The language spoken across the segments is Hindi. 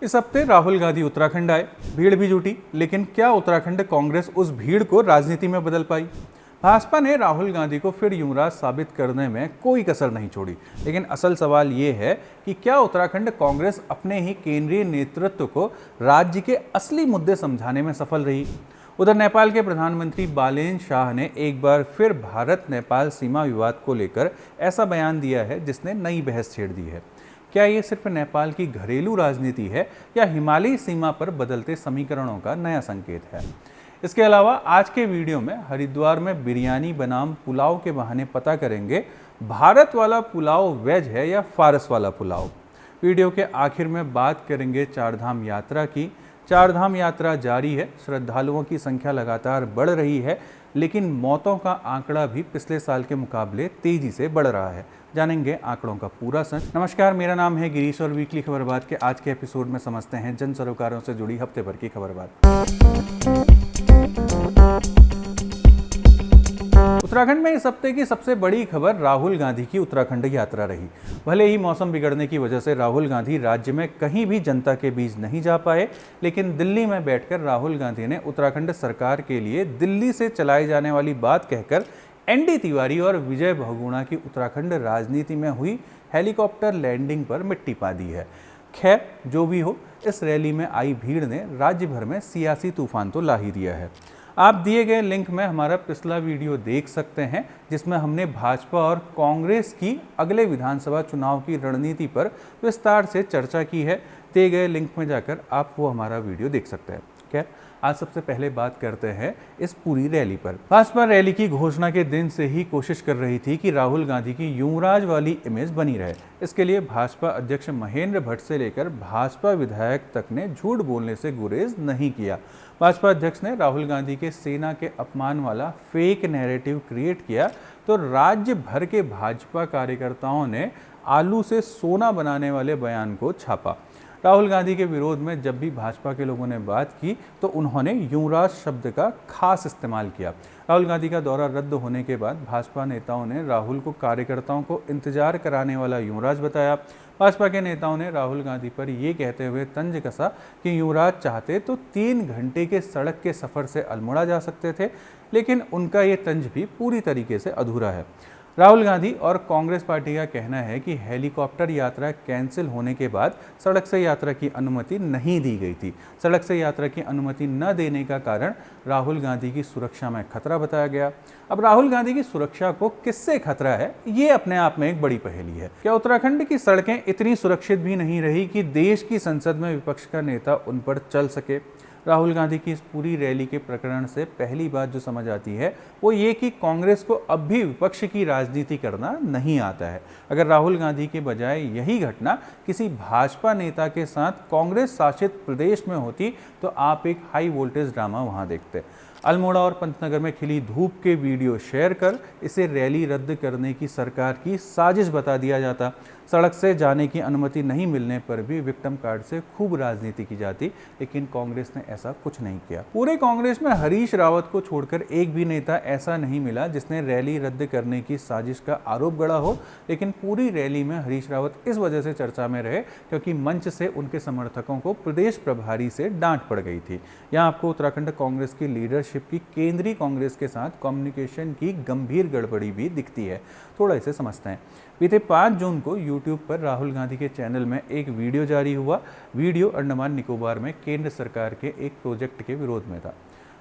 इस हफ्ते राहुल गांधी उत्तराखंड आए, भीड़ भी जुटी, लेकिन क्या उत्तराखंड कांग्रेस उस भीड़ को राजनीति में बदल पाई? भाजपा ने राहुल गांधी को फिर युवराज साबित करने में कोई कसर नहीं छोड़ी, लेकिन असल सवाल ये है कि क्या उत्तराखंड कांग्रेस अपने ही केंद्रीय नेतृत्व को राज्य के असली मुद्दे समझाने में सफल रही? उधर नेपाल के प्रधानमंत्री बालेन शाह ने एक बार फिर भारत नेपाल सीमा विवाद को लेकर ऐसा बयान दिया है जिसने नई बहस छेड़ दी है। क्या ये सिर्फ नेपाल की घरेलू राजनीति है या हिमालयी सीमा पर बदलते समीकरणों का नया संकेत है? इसके अलावा आज के वीडियो में हरिद्वार में बिरयानी बनाम पुलाव के बहाने पता करेंगे भारत वाला पुलाव वेज है या फारस वाला पुलाव। वीडियो के आखिर में बात करेंगे चारधाम यात्रा की। चारधाम यात्रा जारी है, श्रद्धालुओं की संख्या लगातार बढ़ रही है, लेकिन मौतों का आंकड़ा भी पिछले साल के मुकाबले तेजी से बढ़ रहा है। जानेंगे आंकड़ों का पूरा सच। नमस्कार, मेरा नाम है गिरीश और वीकली खबरबात के आज के एपिसोड में समझते हैं जन सरोकारों से जुड़ी हफ्ते भर की खबरबात। उत्तराखंड में इस हफ्ते की सबसे बड़ी खबर राहुल गांधी की उत्तराखंड यात्रा रही। भले ही मौसम बिगड़ने की वजह से राहुल गांधी राज्य में कहीं भी जनता के बीच नहीं जा पाए, लेकिन दिल्ली में बैठकर राहुल गांधी ने उत्तराखंड सरकार के लिए दिल्ली से चलाई जाने वाली बात कहकर एनडी तिवारी और विजय बहुगुणा की उत्तराखंड राजनीति में हुई हेलीकॉप्टर लैंडिंग पर मिट्टी पा दी है। खैर, जो भी हो, इस रैली में आई भीड़ ने राज्य भर में सियासी तूफान तो ला ही दिया है। आप दिए गए लिंक में हमारा पिछला वीडियो देख सकते हैं, जिसमें हमने भाजपा और कांग्रेस की अगले विधानसभा चुनाव की रणनीति पर विस्तार से चर्चा की है। दिए गए लिंक में जाकर आप वो हमारा वीडियो देख सकते हैं। खैर, आज सबसे पहले बात करते हैं इस पूरी रैली पर। भाजपा रैली की घोषणा के दिन से ही कोशिश कर रही थी कि राहुल गांधी की युवराज वाली इमेज बनी रहे। इसके लिए भाजपा अध्यक्ष महेंद्र भट्ट से लेकर भाजपा विधायक तक ने झूठ बोलने से गुरेज नहीं किया। भाजपा अध्यक्ष ने राहुल गांधी के सेना के अपमान वाला फेक नैरेटिव क्रिएट किया तो राज्य भर के भाजपा कार्यकर्ताओं ने आलू से सोना बनाने वाले बयान को छापा। राहुल गांधी के विरोध में जब भी भाजपा के लोगों ने बात की तो उन्होंने युवराज शब्द का खास इस्तेमाल किया। राहुल गांधी का दौरा रद्द होने के बाद भाजपा नेताओं ने राहुल को कार्यकर्ताओं को इंतजार कराने वाला युवराज बताया। भाजपा के नेताओं ने राहुल गांधी पर ये कहते हुए तंज कसा कि युवराज चाहते तो 3 घंटे के सड़क के सफ़र से अल्मोड़ा जा सकते थे, लेकिन उनका ये तंज भी पूरी तरीके से अधूरा है। राहुल गांधी और कांग्रेस पार्टी का कहना है कि हेलीकॉप्टर यात्रा कैंसिल होने के बाद सड़क से यात्रा की अनुमति नहीं दी गई थी। सड़क से यात्रा की अनुमति न देने का कारण राहुल गांधी की सुरक्षा में खतरा बताया गया। अब राहुल गांधी की सुरक्षा को किससे खतरा है, ये अपने आप में एक बड़ी पहेली है। क्या उत्तराखंड की सड़कें इतनी सुरक्षित भी नहीं रही कि देश की संसद में विपक्ष का नेता उन पर चल सके? राहुल गांधी की इस पूरी रैली के प्रकरण से पहली बात जो समझ आती है वो ये कि कांग्रेस को अब भी विपक्ष की राजनीति करना नहीं आता है। अगर राहुल गांधी के बजाय यही घटना किसी भाजपा नेता के साथ कांग्रेस शासित प्रदेश में होती तो आप एक हाई वोल्टेज ड्रामा वहां देखते। अल्मोड़ा और पंतनगर में खिली धूप के वीडियो शेयर कर इसे रैली रद्द करने की सरकार की साजिश बता दिया जाता। सड़क से जाने की अनुमति नहीं मिलने पर भी विक्टिम कार्ड से खूब राजनीति की जाती, लेकिन कांग्रेस ने ऐसा कुछ नहीं किया। पूरे कांग्रेस में हरीश रावत को छोड़कर एक भी नेता ऐसा नहीं मिला जिसने रैली रद्द करने की साजिश का आरोप गढ़ा हो, लेकिन पूरी रैली में हरीश रावत इस वजह से चर्चा में रहे क्योंकि मंच से उनके समर्थकों को प्रदेश प्रभारी से डांट पड़ गई थी। यहाँ आपको उत्तराखंड कांग्रेस की लीडरशिप की केंद्रीय कांग्रेस के साथ कम्युनिकेशन की गंभीर गड़बड़ी भी दिखती है। थोड़ा इसे समझते हैं। बीते 5 जून को यूट्यूब पर राहुल गांधी के चैनल में एक वीडियो जारी हुआ। वीडियो अंडमान निकोबार में केंद्र सरकार के एक प्रोजेक्ट के विरोध में था।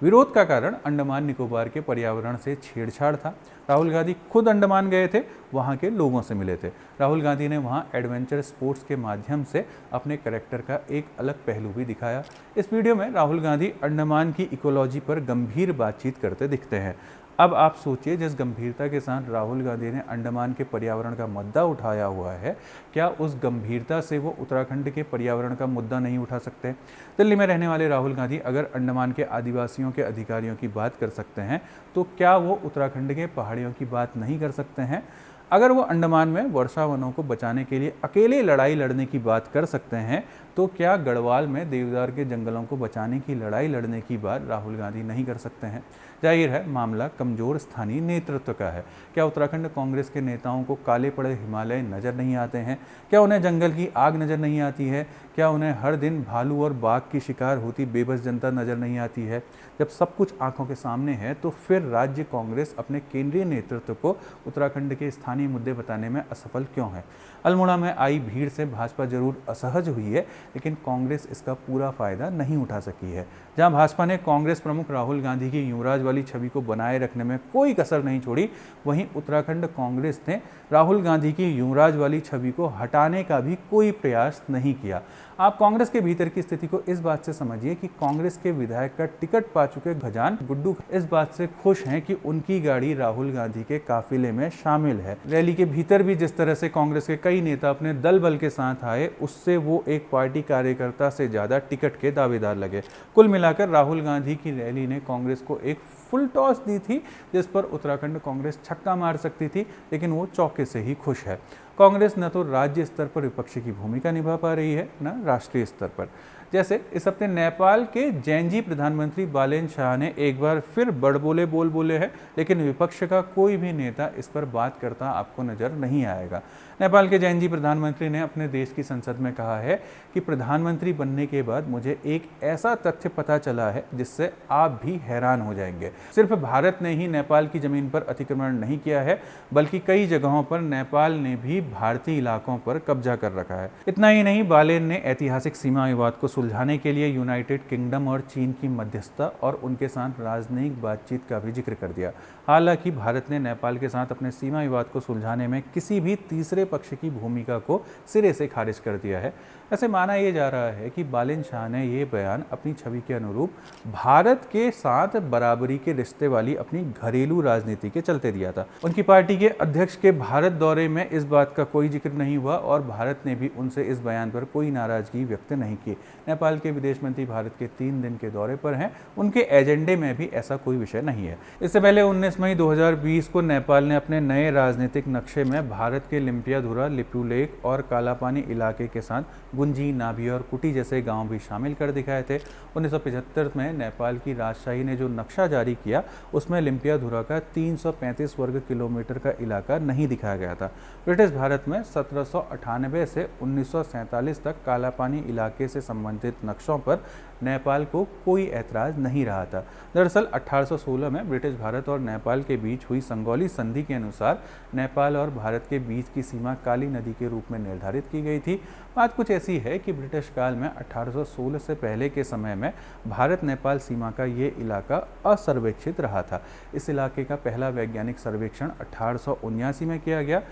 विरोध का कारण अंडमान निकोबार के पर्यावरण से छेड़छाड़ था। राहुल गांधी खुद अंडमान गए थे, वहां के लोगों से मिले थे। राहुल गांधी ने वहां एडवेंचर स्पोर्ट्स के माध्यम से अपने कैरेक्टर का एक अलग पहलू भी दिखाया। इस वीडियो में राहुल गांधी अंडमान की इकोलॉजी पर गंभीर बातचीत करते दिखते हैं। अब आप सोचिए, जिस गंभीरता के साथ राहुल गांधी ने अंडमान के पर्यावरण का मुद्दा उठाया हुआ है, क्या उस गंभीरता से वो उत्तराखंड के पर्यावरण का मुद्दा नहीं उठा सकते? दिल्ली में रहने वाले राहुल गांधी अगर अंडमान के आदिवासियों के अधिकारियों की बात कर सकते हैं तो क्या वो उत्तराखंड के पहाड़ियों की बात नहीं कर सकते हैं? अगर वो अंडमान में वर्षा वनों को बचाने के लिए अकेले लड़ाई लड़ने की बात कर सकते हैं तो क्या गढ़वाल में देवदार के जंगलों को बचाने की लड़ाई लड़ने की बात राहुल गांधी नहीं कर सकते हैं? जाहिर है मामला कमजोर स्थानीय नेतृत्व का है। क्या उत्तराखंड कांग्रेस के नेताओं को काले पड़े हिमालय नजर नहीं आते हैं? क्या उन्हें जंगल की आग नजर नहीं आती है? क्या उन्हें हर दिन भालू और बाघ की शिकार होती बेबस जनता नजर नहीं आती है? जब सब कुछ आंखों के सामने है तो फिर राज्य कांग्रेस अपने केंद्रीय नेतृत्व को उत्तराखंड के स्थानीय मुद्दे बताने में असफल क्यों है? अल्मोड़ा में आई भीड़ से भाजपा जरूर असहज हुई है, लेकिन कांग्रेस इसका पूरा फायदा नहीं उठा सकी है। जहां भाजपा ने कांग्रेस प्रमुख राहुल गांधी की युवराज वाली छवि को बनाए रखने में कोई कसर नहीं छोड़ी, वहीं उत्तराखंड कांग्रेस ने राहुल गांधी की युवराज वाली छवि को हटाने का भी कोई प्रयास नहीं किया। आप कांग्रेस के भीतर की स्थिति को इस बात से समझिए कि कांग्रेस के विधायक का टिकट पा चुके गजान गुड्डू इस बात से खुश हैं कि उनकी गाड़ी राहुल गांधी के काफिले में शामिल है। रैली के भीतर भी जिस तरह से कांग्रेस के कई नेता अपने दल बल के साथ आए, उससे वो एक पार्टी कार्यकर्ता से ज्यादा टिकट के दावेदार लगे। कुल मिलाकर राहुल गांधी की रैली ने कांग्रेस को एक फुल टॉस दी थी, जिस पर उत्तराखंड कांग्रेस छक्का मार सकती थी, लेकिन वो चौके से ही खुश है। कांग्रेस न तो राज्य स्तर पर विपक्ष की भूमिका निभा पा रही है, न राष्ट्रीय स्तर पर। जैसे इस हफ्ते नेपाल के जैनजी प्रधानमंत्री बालेन शाह ने एक बार फिर बड़बोले बोल बोले हैं, लेकिन विपक्ष का कोई भी नेता इस पर बात करता आपको नजर नहीं आएगा। नेपाल के जैनजी प्रधानमंत्री ने अपने देश की संसद में कहा है कि प्रधानमंत्री बनने के बाद मुझे एक ऐसा तथ्य पता चला है जिससे आप भी हैरान हो जाएंगे। सिर्फ भारत ने ही नेपाल की जमीन पर अतिक्रमण नहीं किया है, बल्कि कई जगहों पर नेपाल ने भी भारतीय इलाकों पर कब्जा कर रखा है। इतना ही नहीं, बालेन ने ऐतिहासिक सीमा विवाद को सुलझाने के लिए यूनाइटेड किंगडम और चीन की मध्यस्थता और उनके साथ राजनयिक बातचीत का भी जिक्र कर दिया। हालांकि भारत ने नेपाल के साथ अपने सीमा विवाद को सुलझाने में किसी भी तीसरे पक्ष की भूमिका को सिरे से खारिज कर दिया है। ऐसे माना यह जा रहा है कि बालेन शाह ने यह बयान अपनी छवि के अनुरूप भारत के साथ बराबरी के रिश्ते वाली अपनी घरेलू राजनीति के चलते दिया था। उनकी पार्टी के अध्यक्ष के भारत दौरे में इस बात का कोई जिक्र नहीं हुआ और भारत ने भी उनसे इस बयान पर कोई नाराजगी व्यक्त नहीं की। नेपाल के विदेश मंत्री भारत के 3 दिन के दौरे पर हैं, उनके एजेंडे में भी ऐसा कोई विषय नहीं है। इससे पहले 19 मई 2020 को नेपाल ने अपने नए राजनीतिक नक्शे में भारत के लिम्पियाधुरा, लिपुलेख और कालापानी इलाके के साथ गुंजी, नाभी और कुटी जैसे गांव भी शामिल कर दिखाए थे। 1975 में नेपाल की राजशाही ने जो नक्शा जारी किया, उसमें लिम्पियाधुरा का 335 वर्ग किलोमीटर का इलाका नहीं दिखाया गया था। ब्रिटिश भारत में 1798 से 1947 तक कालापानी इलाके से संबंधित नक्शों पर नेपाल को कोई ऐतराज नहीं रहा था। दरअसल 1816 में ब्रिटिश भारत और नेपाल के बीच हुई संगौली संधि के अनुसार नेपाल और भारत के बीच की सीमा काली नदी के रूप में निर्धारित की गई थी। बात कुछ ऐसी है कि ब्रिटिश काल में 1816 से पहले के समय में भारत नेपाल सीमा का ये इलाका असर्वेक्षित रहा था। इस इलाके का पहला वैज्ञानिक सर्वेक्षण 1879 में किया गया।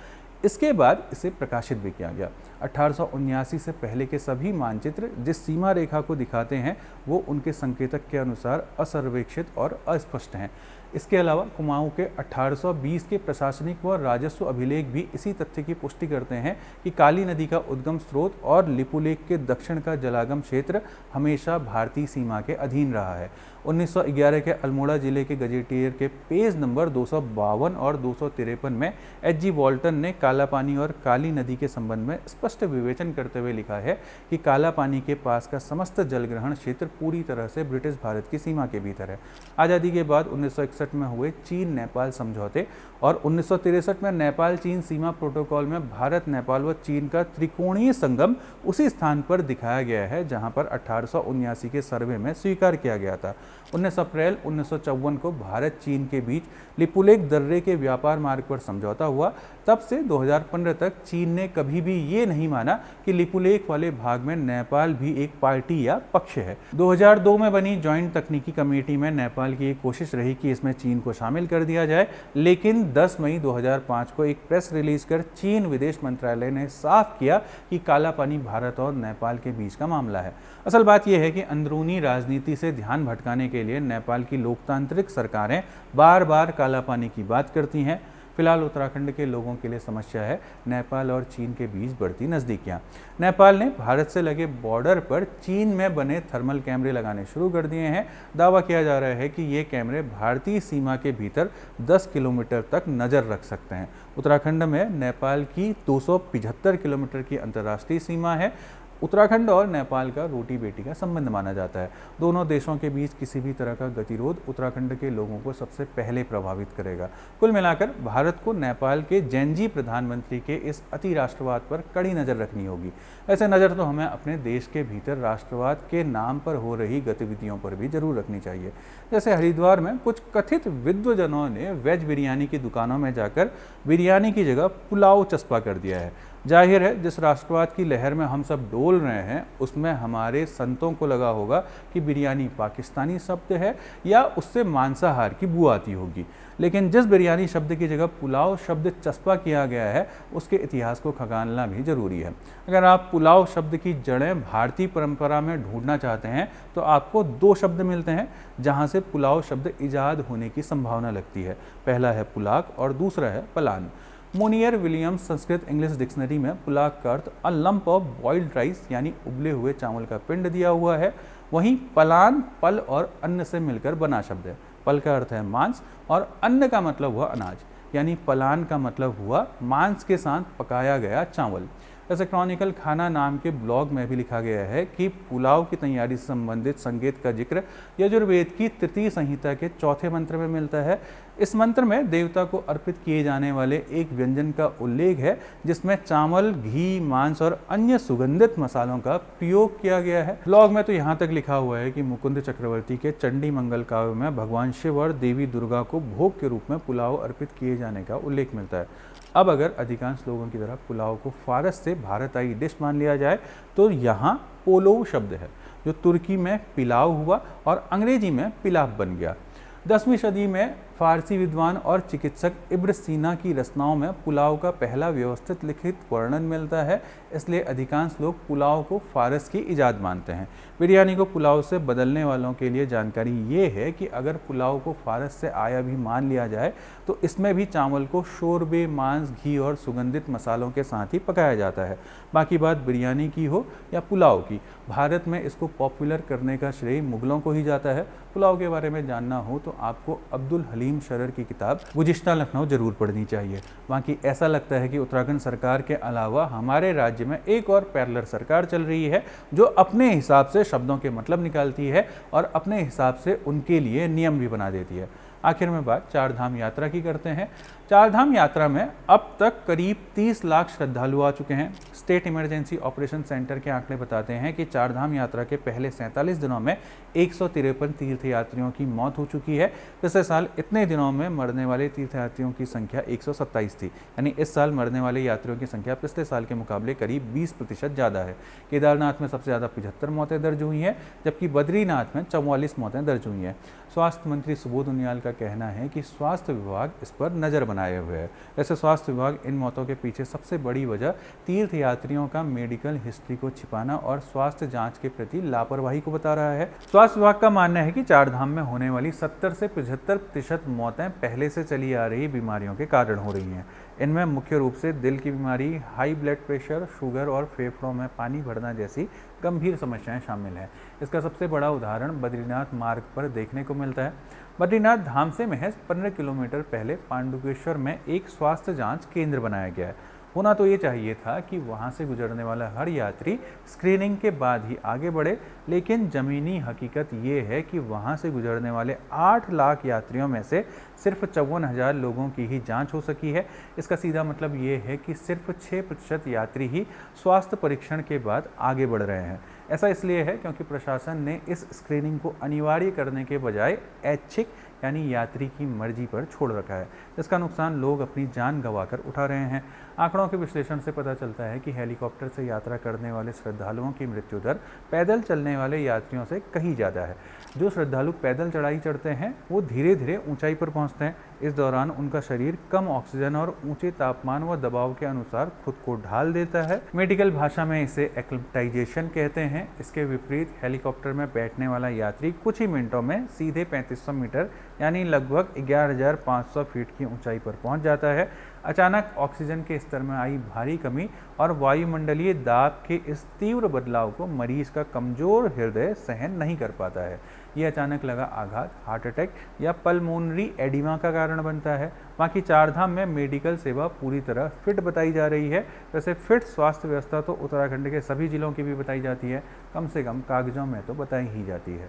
इसके बाद इसे प्रकाशित भी किया गया। 1879 से पहले के सभी मानचित्र जिस सीमा रेखा को दिखाते हैं वो उनके संकेतक के अनुसार असर्वेक्षित और अस्पष्ट हैं। इसके अलावा कुमाऊं के 1820 के प्रशासनिक व राजस्व अभिलेख भी इसी तथ्य की पुष्टि करते हैं कि काली नदी का उद्गम स्रोत और लिपुलेख के दक्षिण का जलागम क्षेत्र हमेशा भारतीय सीमा के अधीन रहा है। 1911 के अल्मोड़ा जिले के गजेटियर के पेज नंबर 252 और 253 में एच.जी. वॉल्टन ने काला पानी और काली नदी के संबंध में स्पष्ट विवेचन करते हुए लिखा है कि काला पानी के पास का समस्त जलग्रहण क्षेत्र पूरी तरह से ब्रिटिश भारत की सीमा के भीतर है। आज़ादी के बाद 1961 में हुए चीन नेपाल समझौते और 1963 में नेपाल चीन सीमा प्रोटोकॉल में भारत, नेपाल व चीन का त्रिकोणीय संगम उसी स्थान पर दिखाया गया है जहां पर 1879 के सर्वे में स्वीकार किया गया था। 19 अप्रैल 1954 को भारत चीन के बीच लिपुलेख दर्रे के व्यापार मार्ग पर समझौता हुआ। तब से 2015 तक चीन ने कभी भी ये नहीं माना कि लिपुलेख वाले भाग में नेपाल भी एक पार्टी या पक्ष है। 2002 में बनी ज्वाइंट तकनीकी कमेटी में नेपाल की एक कोशिश रही कि इसमें चीन को शामिल कर दिया जाए, लेकिन 10 मई 2005 को एक प्रेस रिलीज कर चीन विदेश मंत्रालय ने साफ किया कि काला पानी भारत और नेपाल के बीच का मामला है। असल बात यह है कि अंदरूनी राजनीति से ध्यान भटकाने के लिए नेपाल की लोकतांत्रिक सरकारें बार बार काला पानी की बात करती हैं। फिलहाल उत्तराखंड के लोगों के लिए समस्या है नेपाल और चीन के बीच बढ़ती नज़दीकियाँ। नेपाल ने भारत से लगे बॉर्डर पर चीन में बने थर्मल कैमरे लगाने शुरू कर दिए हैं। दावा किया जा रहा है कि ये कैमरे भारतीय सीमा के भीतर 10 किलोमीटर तक नज़र रख सकते हैं। उत्तराखंड में नेपाल की 275 किलोमीटर की अंतर्राष्ट्रीय सीमा है। उत्तराखंड और नेपाल का रोटी बेटी का संबंध माना जाता है। दोनों देशों के बीच किसी भी तरह का गतिरोध उत्तराखंड के लोगों को सबसे पहले प्रभावित करेगा। कुल मिलाकर भारत को नेपाल के जैनजी प्रधानमंत्री के इस अति राष्ट्रवाद पर कड़ी नज़र रखनी होगी। ऐसे नज़र तो हमें अपने देश के भीतर राष्ट्रवाद के नाम पर हो रही गतिविधियों पर भी जरूर रखनी चाहिए। जैसे हरिद्वार में कुछ कथित विद्वजनों ने वेज बिरयानी की दुकानों में जाकर बिरयानी की जगह पुलाव चस्पा कर दिया है। जाहिर है जिस राष्ट्रवाद की लहर में हम सब डोल रहे हैं उसमें हमारे संतों को लगा होगा कि बिरयानी पाकिस्तानी शब्द है या उससे मांसाहार की बू आती होगी, लेकिन जिस बिरयानी शब्द की जगह पुलाव शब्द चस्पा किया गया है उसके इतिहास को खंगालना भी जरूरी है। अगर आप पुलाव शब्द की जड़ें भारतीय परंपरा में ढूंढना चाहते हैं तो आपको दो शब्द मिलते हैं जहां से पुलाव शब्द इजाद होने की संभावना लगती है। पहला है पुलाक और दूसरा है पलान। Monier Williams Sanskrit English dictionary में पुलाक का अर्थ अ लंप ऑफ बॉइल्ड राइस यानी उबले हुए चावल का पिंड दिया हुआ है। वहीं पलान पल और अन्न से मिलकर बना शब्द है। पल का अर्थ है मांस और अन्न का मतलब हुआ अनाज, यानी पलान का मतलब हुआ मांस के साथ पकाया गया चावल। वैसे क्रॉनिकल खाना नाम के ब्लॉग में भी लिखा गया है कि पुलाव की तैयारी से संबंधित संकेत का जिक्र यजुर्वेद की तृतीय संहिता के चौथे मंत्र में मिलता है। इस मंत्र में देवता को अर्पित किए जाने वाले एक व्यंजन का उल्लेख है जिसमें चावल, घी, मांस और अन्य सुगंधित मसालों का प्रयोग किया गया है। ब्लॉग में तो यहाँ तक लिखा हुआ है कि मुकुंद चक्रवर्ती के चंडी मंगल काव्य में भगवान शिव और देवी दुर्गा को भोग के रूप में पुलाव अर्पित किए जाने का उल्लेख मिलता है। अब अगर अधिकांश लोगों की तरह पुलाव को फारस से भारत आई डिश मान लिया जाए तो यहाँ पोलोव शब्द है जो तुर्की में पिलाव हुआ और अंग्रेजी में पिलाव बन गया। 10वीं सदी में फारसी विद्वान और चिकित्सक इब्न सीना की रचनाओं में पुलाव का पहला व्यवस्थित लिखित वर्णन मिलता है, इसलिए अधिकांश लोग पुलाव को फारस की इजाद मानते हैं। बिरयानी को पुलाव से बदलने वालों के लिए जानकारी ये है कि अगर पुलाव को फारस से आया भी मान लिया जाए तो इसमें भी चावल को शोरबे, मांस, घी और सुगंधित मसालों के साथ ही पकाया जाता है। बाकी बात बिरयानी की हो या पुलाव की, भारत में इसको पॉपुलर करने का श्रेय मुगलों को ही जाता है। पुलाव के बारे में जानना हो तो आपको अब्दुल हलीम शरर की किताब गुज़िश्ता लखनऊ जरूर पढ़नी चाहिए। बाकी ऐसा लगता है कि उत्तराखंड सरकार के अलावा हमारे राज्य में एक और पैरेलल सरकार चल रही है जो अपने हिसाब से शब्दों के मतलब निकालती है और अपने हिसाब से उनके लिए नियम भी बना देती है। आखिर में बात चार धाम यात्रा की करते हैं। चार धाम यात्रा में अब तक करीब 30 लाख श्रद्धालु आ चुके हैं। स्टेट इमरजेंसी ऑपरेशन सेंटर के आंकड़े बताते हैं कि चार धाम यात्रा के पहले 47 दिनों में 153 तीर्थयात्रियों की मौत हो चुकी है। पिछले साल इतने दिनों में मरने वाले तीर्थयात्रियों की संख्या 127 थी, यानी इस साल मरने वाले यात्रियों की संख्या पिछले साल के मुकाबले करीब 20% ज़्यादा है। केदारनाथ में सबसे ज़्यादा 75 मौतें दर्ज हुई हैं, जबकि बद्रीनाथ में 44 मौतें दर्ज हुई हैं। स्वास्थ्य मंत्री सुबोध उनियाल का कहना है कि स्वास्थ्य विभाग इस पर नज़र बनाए हुए है। वैसे स्वास्थ्य विभाग इन मौतों के पीछे सबसे बड़ी वजह तीर्थयात्रियों का मेडिकल हिस्ट्री को छिपाना और स्वास्थ्य जांच के प्रति लापरवाही को बता रहा है। स्वास्थ्य विभाग का मानना है कि चार धाम में होने वाली 70 से 75% मौतें पहले से चली आ रही बीमारियों के कारण हो रही हैं। इनमें मुख्य रूप से दिल की बीमारी, हाई ब्लड प्रेशर, शुगर और फेफड़ों में पानी भरना जैसी गंभीर समस्याएं शामिल हैं। इसका सबसे बड़ा उदाहरण बद्रीनाथ मार्ग पर देखने को मिलता है। बद्रीनाथ धाम से महज 15 किलोमीटर पहले पांडुकेश्वर में एक स्वास्थ्य जांच केंद्र बनाया गया है। होना तो ये चाहिए था कि वहाँ से गुजरने वाला हर यात्री स्क्रीनिंग के बाद ही आगे बढ़े, लेकिन ज़मीनी हकीकत ये है कि वहाँ से गुजरने वाले 8 लाख यात्रियों में से सिर्फ 54,000 लोगों की ही जांच हो सकी है। इसका सीधा मतलब ये है कि सिर्फ 6% यात्री ही स्वास्थ्य परीक्षण के बाद आगे बढ़ रहे हैं। ऐसा इसलिए है क्योंकि प्रशासन ने इस स्क्रीनिंग को अनिवार्य करने के बजाय ऐच्छिक यानी यात्री की मर्जी पर छोड़ रखा है, जिसका नुकसान लोग अपनी जान गंवाकर उठा रहे हैं। आंकड़ों के विश्लेषण से पता चलता है कि हेलीकॉप्टर से यात्रा करने वाले श्रद्धालुओं की मृत्यु दर पैदल चलने वाले यात्रियों से कहीं ज़्यादा है। जो श्रद्धालु पैदल चढ़ाई चढ़ते हैं वो धीरे धीरे ऊंचाई पर पहुंचते हैं। इस दौरान उनका शरीर कम ऑक्सीजन और ऊंचे तापमान व दबाव के अनुसार खुद को ढाल देता है। मेडिकल भाषा में इसे एक्लिमेटाइजेशन कहते हैं। इसके विपरीत हेलीकॉप्टर में बैठने वाला यात्री कुछ ही मिनटों में सीधे 3500 मीटर यानी लगभग 11,500 फीट की ऊंचाई पर पहुंच जाता है। अचानक ऑक्सीजन के स्तर में आई भारी कमी और वायुमंडलीय दाब के इस तीव्र बदलाव को मरीज का कमजोर हृदय सहन नहीं कर पाता है। ये अचानक लगा आघात हार्ट अटैक या पल्मोनरी एडिमा का कारण बनता है। बाकी चार धाम में मेडिकल सेवा पूरी तरह फिट बताई जा रही है। वैसे फिट स्वास्थ्य व्यवस्था तो उत्तराखंड के सभी जिलों की भी बताई जाती है, कम से कम कागजों में तो बताई ही जाती है।